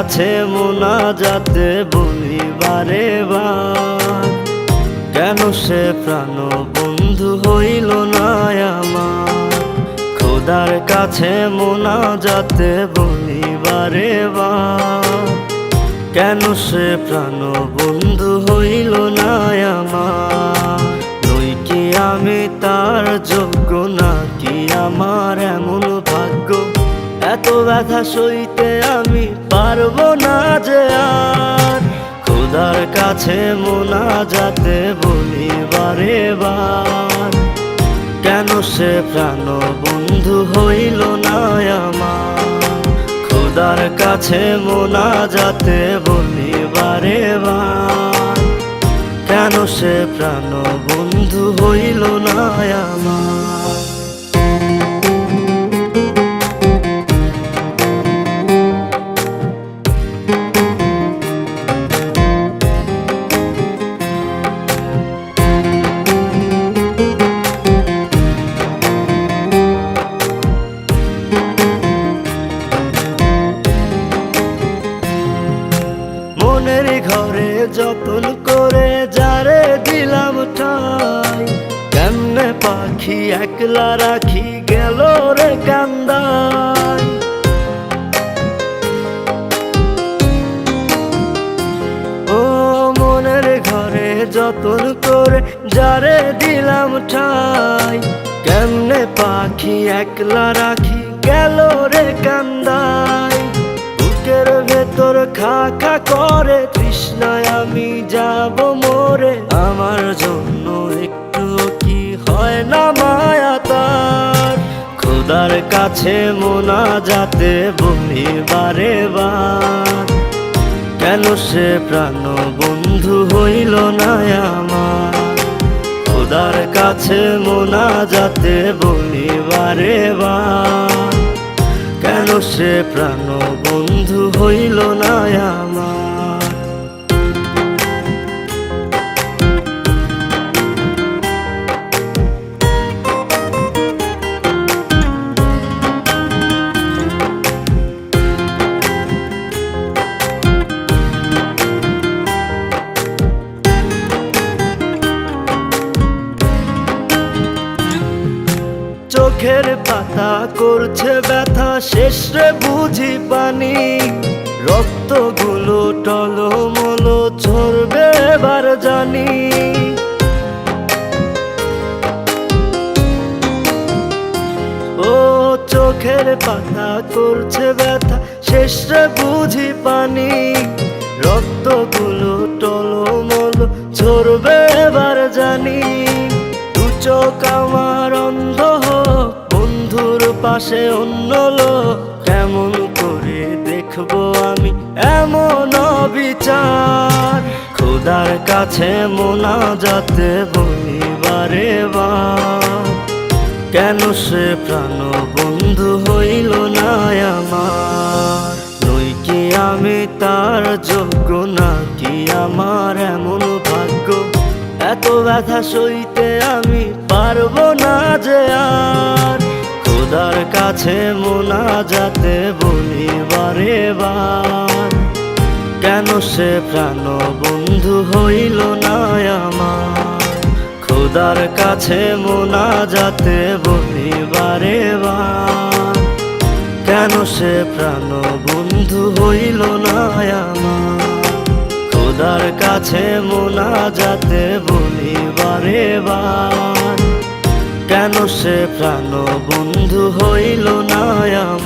কাছে মোনাজাতে বলি বারে বার, কেন সে প্রাণ বন্ধু হইল না আমার। খোদার কাছে মোনাজাতে বলি বারে বার, কেন সে প্রাণ বন্ধু হইল না আমার। নই কি আমি তার যোগ্য, নাকি আমার এমন ভাগ্য, এত ব্যথা সইতে আমি পারবো না যে আর। খোদার কাছে মোনাজাতে বলি বারে বার, কেন সে প্রাণ বন্ধু হইল না আমার। খোদার কাছে মোনাজাতে বলি বারে বার, কেন সে প্রাণ বন্ধু হইল না আমার। মনের ঘরে যতন করে যারে দিলাম ঠাই, কেমনে পাখি একলা রাখি গেল রে কান্দাই। ও মনের ঘরে যতন করে যারে দিলাম ঠাই, কেমনে পাখি একলা রাখি গেল রে কান্দাই। বুকের ভেতর খা খা করে তৃষ্ণায় আমি যাব মরে, আমার জন্য একটু কি হয় না মায়া তার। খোদার কাছে মোনাজাতে বলি বারে বার, কেন সে প্রাণ বন্ধু হইল না আমার। খোদার কাছে মোনাজাতে বলি বারে বার, কেন সে প্রাণ বন্ধু হইল না আমার। চোখের পাতা করছে ব্যথা, শেষে বুঝি পানি। রক্তগুলো টলমল ঝরবে এবার জানি। ও চোখের পাতা করছে ব্যথা, শেষে বুঝি পানি। রক্তগুলো টলমল ঝরবে এবার জানি। দু চোখ আমার অন্ধ হোক, বন্ধুর পাশে অন্য লোক, কেমন করে দেখবো আমি এমন অবিচার। খোদার কাছে মোনাজাতে বলি বারে বার, কেন সে প্রাণ বন্ধু হইল না আমার। নই কি আমি তার যোগ্য, নাকি আমার এমন ভাগ্য, এত ব্যথা সইতে আমি পারবো না যে আর। খোদার কাছে মোনাজাতে বলি বারে বার, কেন সে প্রাণ বন্ধু হইল না আমার। খোদার কাছে মোনাজাতে বলি বারে বার, কেন সে প্রাণ বন্ধু হইল না আমার। খোদার কাছে মোনাজাতে বলি বারে বার, কেন সে প্রাণ বন্ধু হইল না আমার।